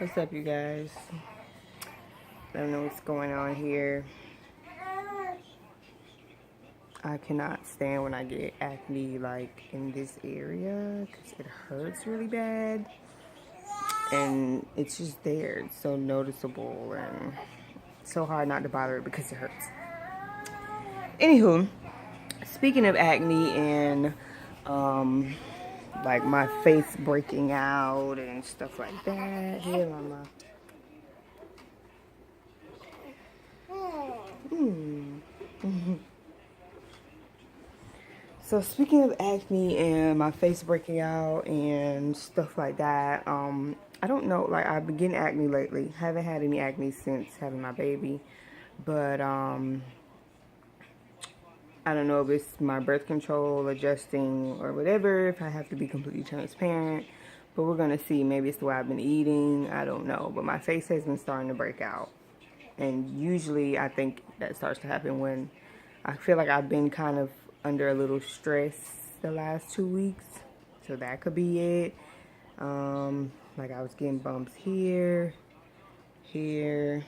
What's up, you guys? I don't know what's going on here. I cannot stand when I get acne like in this area because it hurts really bad and it's just there. It's so noticeable and so hard not to bother it because it hurts. Anywho, speaking of acne and like my face breaking out and stuff like that. Here, mama. So speaking of acne and my face breaking out and stuff like that, I don't know, like I've been getting acne lately. Haven't had any acne since having my baby, but I don't know if it's my birth control adjusting or whatever, if I have to be completely transparent, but we're gonna see. Maybe it's the way I've been eating, I don't know, but my face has been starting to break out. And usually I think that starts to happen when I feel like I've been kind of under a little stress the last 2 weeks. So that could be it. Like I was getting bumps here, here,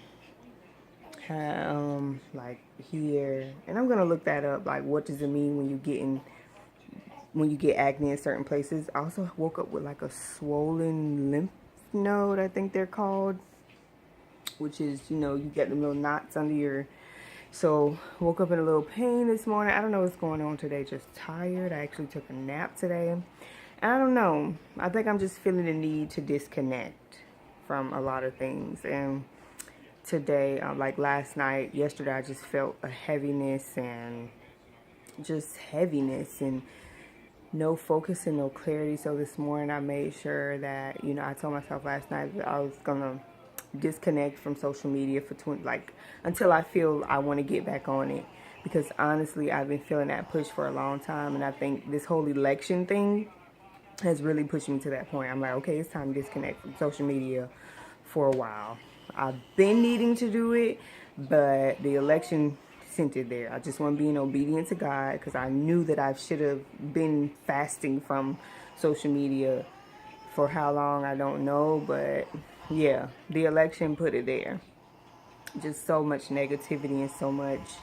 like here. And I'm gonna look that up. Like, what does it mean when you get acne in certain places? I also woke up with like a swollen lymph node, I think they're called, which is, you get the little knots under your. So woke up in a little pain this morning. I don't know what's going on today. Just tired. I actually took a nap today. And I don't know. I think I'm just feeling the need to disconnect from a lot of things. And today, like last night, yesterday, I just felt a heaviness and no focus and no clarity. So this morning I made sure that, I told myself last night that I was gonna disconnect from social media for until I feel I want to get back on it, because honestly I've been feeling that push for a long time, and I think this whole election thing has really pushed me to that point. I'm like, okay, it's time to disconnect from social media for a while. I've been needing to do it, but the election sent it there. I just want being obedient to God, because I knew that I should have been fasting from social media. For how long, I don't know, but yeah, the election put it there. Just so much negativity and so much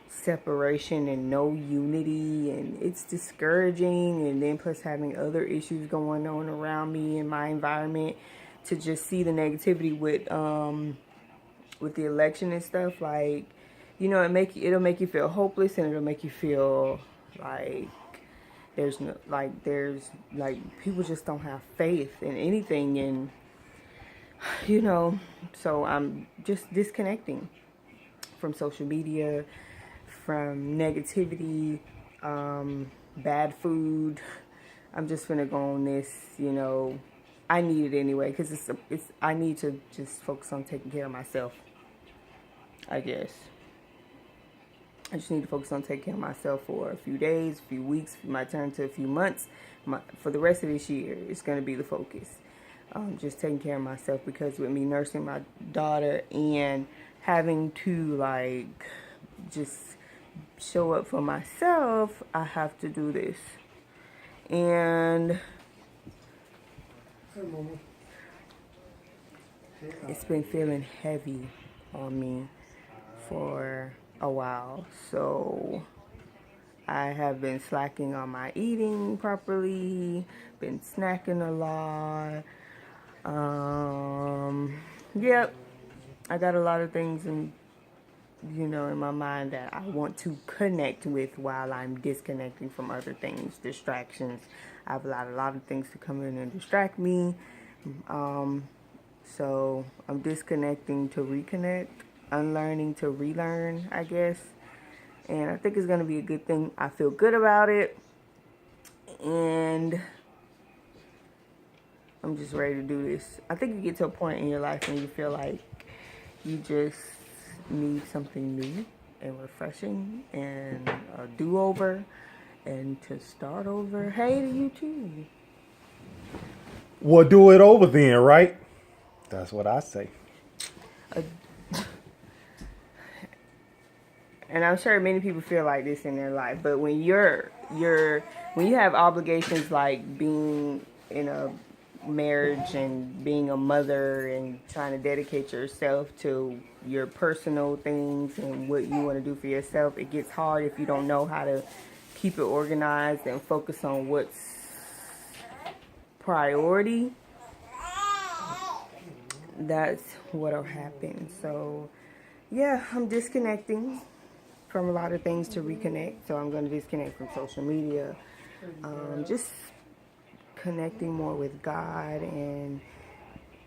separation and no unity, and it's discouraging. And then plus having other issues going on around me in my environment, to just see the negativity with the election and stuff, like, it'll make you feel hopeless, and it'll make you feel like there's people just don't have faith in anything. And so I'm just disconnecting from social media, from negativity, bad food. I'm just gonna go on this. I need it anyway, because I need to just focus on taking care of myself, I guess. I just need to focus on taking care of myself for a few days, a few weeks, might turn to a few months. For the rest of this year, it's going to be the focus. Just taking care of myself, because with me nursing my daughter and having to just show up for myself, I have to do this. And it's been feeling heavy on me for a while, so I have been slacking on my eating properly, been snacking a lot. Yep, I got a lot of things in my mind that I want to connect with while I'm disconnecting from other things, distractions. I've allowed a lot of things to come in and distract me. So I'm disconnecting to reconnect, unlearning to relearn, I guess. And I think it's going to be a good thing. I feel good about it. And I'm just ready to do this. I think you get to a point in your life when you feel like you just need something new and refreshing and a do-over and to start over. Hey to you too. Well, do it over then, right? That's what I say. And I'm sure many people feel like this in their life, but when you have obligations like being in a marriage and being a mother and trying to dedicate yourself to your personal things and what you want to do for yourself, it gets hard if you don't know how to keep it organized and focus on what's priority. That's what'll happen. So yeah, I'm disconnecting from a lot of things to reconnect. So I'm going to disconnect from social media. Just connecting more with God and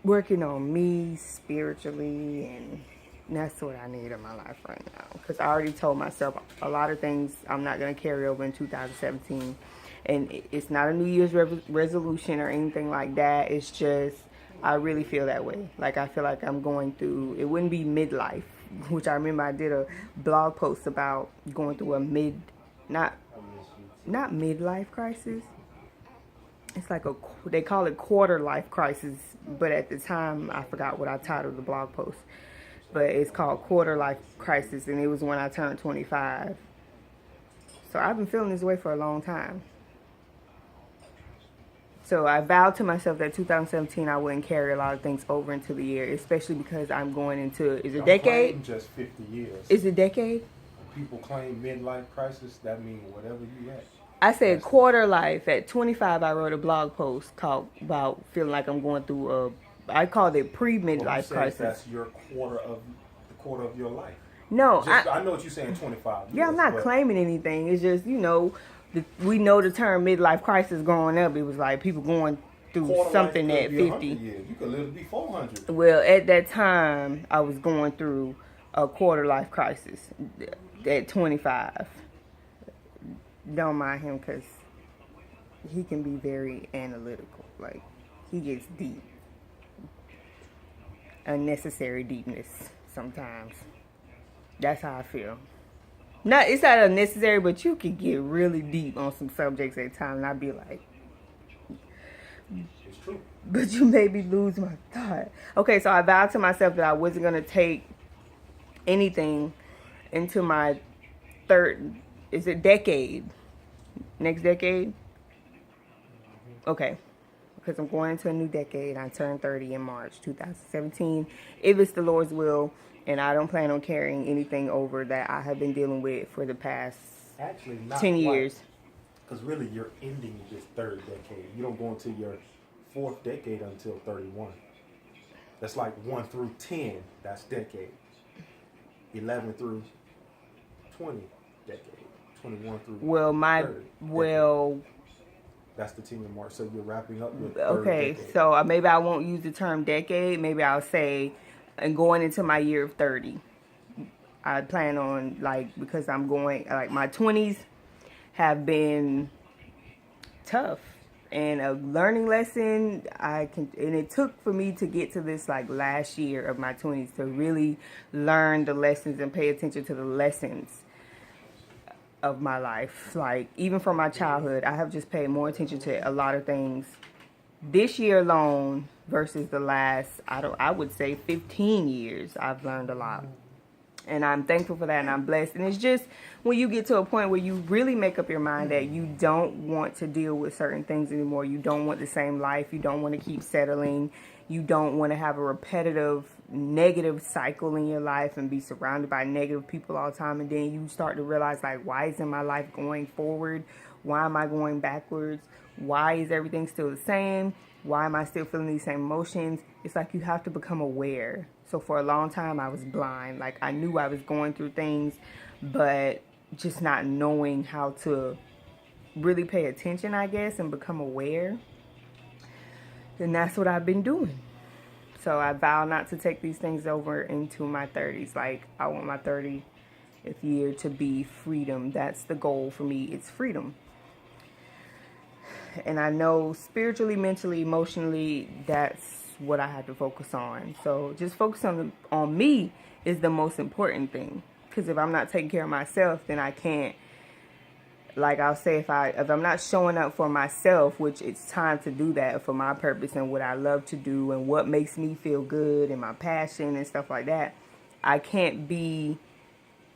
working on me spiritually, and that's what I need in my life right now. Because I already told myself a lot of things I'm not going to carry over in 2017. And it's not a New Year's resolution or anything like that. It's just, I really feel that way. Like, I feel like I'm going through, it wouldn't be midlife, which I remember I did a blog post about going through a not midlife crisis. It's like they call it quarter life crisis, but at the time I forgot what I titled the blog post. But it's called quarter life crisis, and it was when I turned 25. So I've been feeling this way for a long time. So I vowed to myself that 2017 I wouldn't carry a lot of things over into the year, especially because I'm going into, is it decade? Claim just 50 years. Is it decade? People claim midlife crisis, that means whatever you at. I said quarter life. At 25, I wrote a blog post called about feeling like I'm going through I called it pre-midlife crisis. That's your quarter of your life. No, I know what you're saying, 25 years. Yeah, I'm not claiming anything. It's just, we know the term midlife crisis growing up. It was like people going through quarter something at 50. Years. You could live to be 400. Well, at that time, I was going through a quarter life crisis at 25. Don't mind him because he can be very analytical. Like, he gets deep. Unnecessary deepness sometimes. That's how I feel. It's not unnecessary, but you can get really deep on some subjects at times, and I'd be like, it's true. But you made me lose my thought. Okay, so I vowed to myself that I wasn't going to take anything into my decade? Next decade? Okay. Because I'm going into a new decade. I turned 30 in March 2017. If it's the Lord's will, and I don't plan on carrying anything over that I have been dealing with for the past 10 years. Because really, you're ending this third decade. You don't go into your fourth decade until 31. That's like 1 through 10. That's decade. 11 through 20, decade. 21 through that's the 10-year mark. So you're wrapping up with okay, decade. So maybe I won't use the term decade. Maybe I'll say, and going into my year of 30. I plan on, because I'm going, my 20s have been tough and a learning lesson. And it took for me to get to this last year of my 20s to really learn the lessons and pay attention to the lessons of my life. Even from my childhood, I have just paid more attention to a lot of things this year alone versus the last, I would say 15 years. I've learned a lot. And I'm thankful for that, and I'm blessed. And it's just when you get to a point where you really make up your mind that you don't want to deal with certain things anymore. You don't want the same life. You don't want to keep settling. You don't want to have a repetitive negative cycle in your life and be surrounded by negative people all the time. And then you start to realize, why isn't my life going forward? Why am I going backwards? Why is everything still the same? Why am I still feeling these same emotions? It's you have to become aware. So for a long time, I was blind. I knew I was going through things, but just not knowing how to really pay attention, I guess, and become aware. And that's what I've been doing. So I vow not to take these things over into my 30s. I want my 30th year to be freedom. That's the goal for me. It's freedom. And I know spiritually, mentally, emotionally, that's what I have to focus on. So just focus on me is the most important thing. Because if I'm not taking care of myself, then I can't. I'll say, if I'm not showing up for myself, which it's time to do that for my purpose and what I love to do and what makes me feel good and my passion and stuff like that, I can't be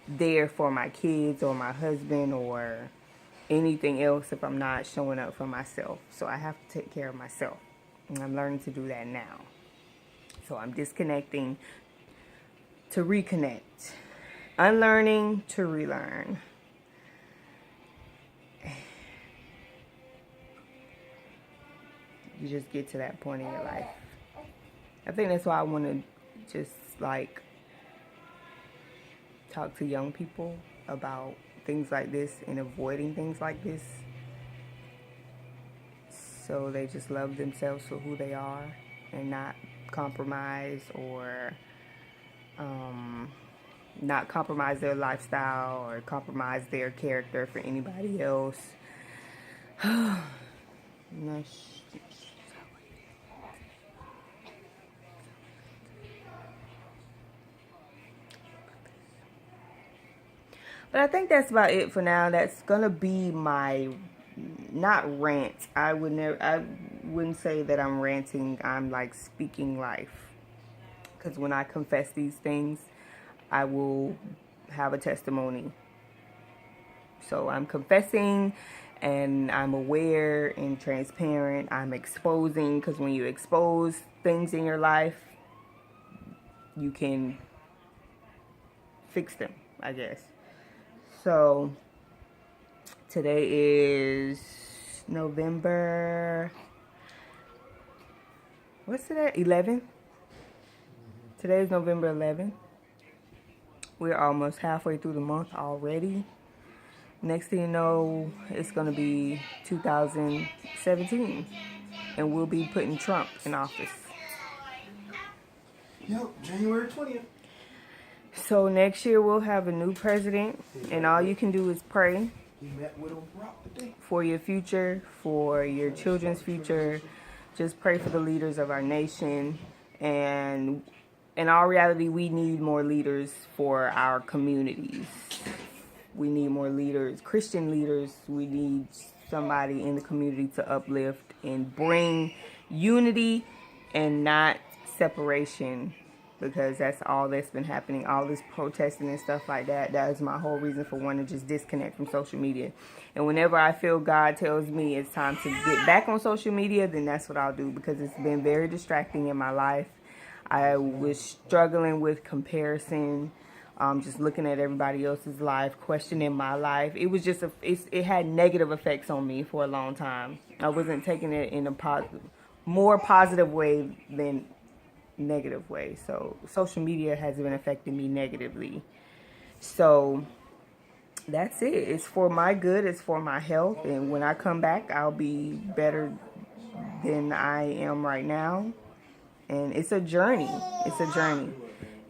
there for my kids or my husband or anything else if I'm not showing up for myself. So I have to take care of myself. And I'm learning to do that now. So I'm disconnecting to reconnect, unlearning to relearn. You just get to that point in your life. I think that's why I want to just like talk to young people about things like this and avoiding things like this, so they just love themselves for who they are and not compromise or not compromise their lifestyle or compromise their character for anybody else. But I think that's about it for now. That's gonna be my not rant. I wouldn't say that I'm ranting. I'm like speaking life. Because when I confess these things, I will have a testimony. So I'm confessing and I'm aware and transparent. I'm exposing, because when you expose things in your life, you can fix them, I guess. So today is November, what's today? 11th? Today is November 11th. We're almost halfway through the month already. Next thing you know, it's going to be 2017. And we'll be putting Trump in office. Yep, January 20th. So next year we'll have a new president. And all you can do is pray. He met with him throughout the day. For your future, for your children's future. Just pray for the leaders of our nation. And in all reality, we need more leaders for our communities. We need more leaders, Christian leaders. We need somebody in the community to uplift and bring unity and not separation, because that's all that's been happening. All this protesting and stuff like that. That is my whole reason for wanting to just disconnect from social media. And whenever I feel God tells me it's time to get back on social media, then that's what I'll do, because it's been very distracting in my life. I was struggling with comparison, just looking at everybody else's life, questioning my life. It was just it had negative effects on me for a long time. I wasn't taking it in a more positive way than negative way. So social media has been affecting me negatively. So that's it. It's for my good. It's for my health. And when I come back, I'll be better than I am right now. And it's a journey. It's a journey.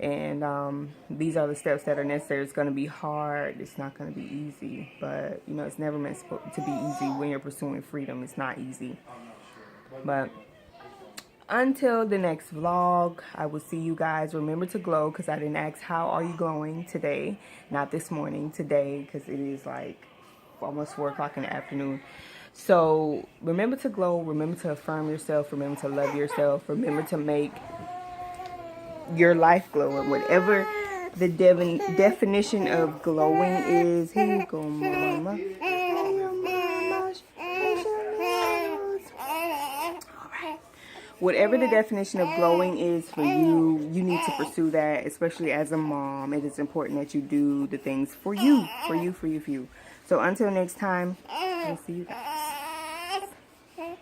And these are the steps that are necessary. It's going to be hard. It's not going to be easy. But, you know, it's never meant to be easy when you're pursuing freedom. It's not easy. But until the next vlog, I will see you guys. Remember to glow, because I didn't ask how are you glowing today. Not this morning, today, because it is like almost 4 o'clock in the afternoon. So remember to glow, remember to affirm yourself, remember to love yourself, remember to make your life glow. And whatever the definition of glowing is, here you go, mama. Whatever the definition of glowing is for you, you need to pursue that, especially as a mom. It is important that you do the things for you, for you. So until next time, we'll see you guys.